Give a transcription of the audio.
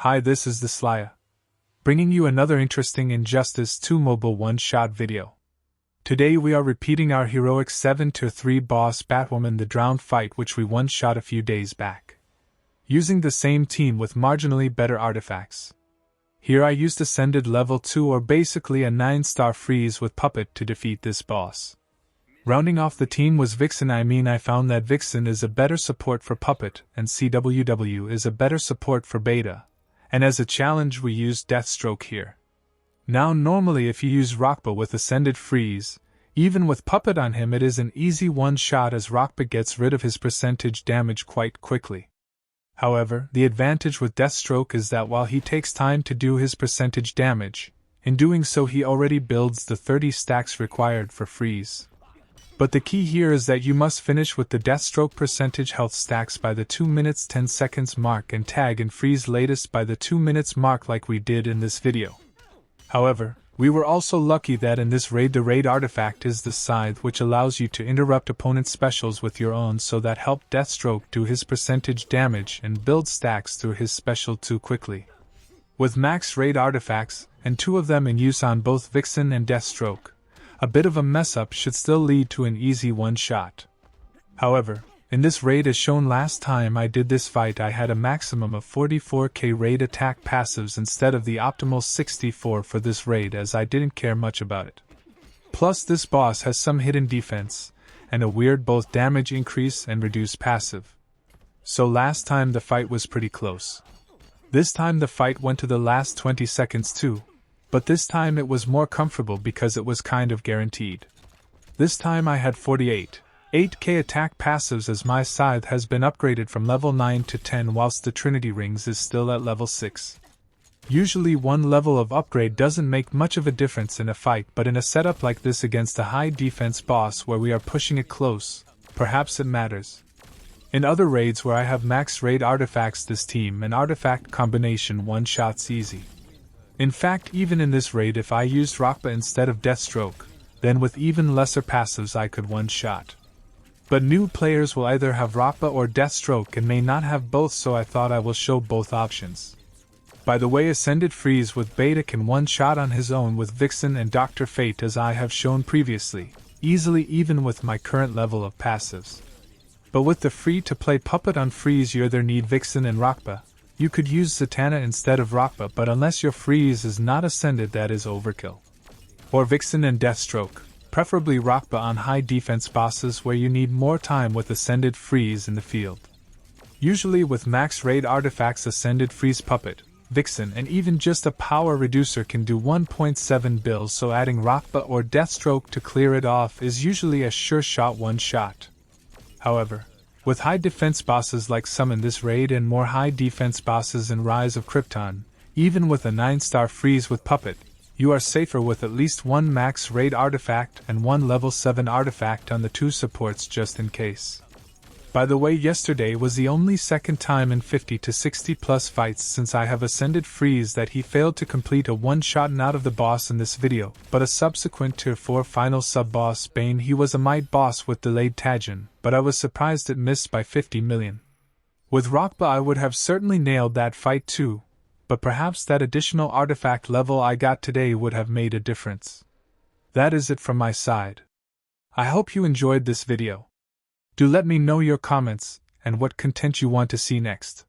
Hi, this is the Slya, bringing you another interesting Injustice 2 mobile one-shot video. Today we are repeating our heroic 7-3 boss Batwoman the Drowned fight which we one-shot a few days back, using the same team with marginally better artifacts. Here I used Ascended level 2 or basically a 9-star freeze with Puppet to defeat this boss. Rounding off the team was Vixen. I found that Vixen is a better support for Puppet and CWW is a better support for Beta. And as a challenge we used Deathstroke here. Now normally if you use Rockba with Ascended Freeze, even with Puppet on him it is an easy one-shot as Rockba gets rid of his percentage damage quite quickly. However, the advantage with Deathstroke is that while he takes time to do his percentage damage, in doing so he already builds the 30 stacks required for Freeze. But the key here is that you must finish with the Deathstroke percentage health stacks by the 2 minutes 10 seconds mark and tag and freeze latest by the 2 minutes mark like we did in this video. However, we were also lucky that in this raid the raid artifact is the Scythe which allows you to interrupt opponent specials with your own, so that helped Deathstroke do his percentage damage and build stacks through his special too quickly. With max raid artifacts, and 2 of them in use on both Vixen and Deathstroke, a bit of a mess-up should still lead to an easy one-shot. However, in this raid as shown last time I did this fight I had a maximum of 44k raid attack passives instead of the optimal 64 for this raid as I didn't care much about it. Plus this boss has some hidden defense, and a weird both damage increase and reduce passive. So last time the fight was pretty close. This time the fight went to the last 20 seconds too. But this time it was more comfortable because it was kind of guaranteed. This time I had 8k attack passives as my Scythe has been upgraded from level 9 to 10 whilst the Trinity Rings is still at level 6. Usually one level of upgrade doesn't make much of a difference in a fight, but in a setup like this against a high defense boss where we are pushing it close, perhaps it matters. In other raids where I have max raid artifacts this team an artifact combination one-shots easy. In fact, even in this raid if I used Rockba instead of Deathstroke, then with even lesser passives I could one-shot. But new players will either have Rockba or Deathstroke and may not have both, so I thought I will show both options. By the way, Ascended Freeze with Beta can one-shot on his own with Vixen and Dr. Fate as I have shown previously, easily even with my current level of passives. But with the free-to-play Puppet on Freeze you either need Vixen and Rockba. You could use Zatanna instead of Rockba, but unless your freeze is not ascended that is overkill. Or Vixen and Deathstroke, preferably Rockba on high defense bosses where you need more time with Ascended Freeze in the field. Usually with max raid artifacts Ascended Freeze Puppet, Vixen and even just a power reducer can do 1.7 bills, so adding Rockba or Deathstroke to clear it off is usually a sure shot one-shot. However, with high defense bosses like some in this raid and more high defense bosses in Rise of Krypton, even with a 9-star freeze with Puppet, you are safer with at least one max raid artifact and one level 7 artifact on the 2 supports just in case. By the way, yesterday was the only second time in 50 to 60 plus fights since I have Ascended Freeze that he failed to complete a one-shot out of the boss in this video, but a subsequent tier 4 final sub-boss Bane he was a might boss with delayed Tajin, but I was surprised it missed by 50 million. With Rockba I would have certainly nailed that fight too, but perhaps that additional artifact level I got today would have made a difference. That is it from my side. I hope you enjoyed this video. Do let me know your comments and what content you want to see next.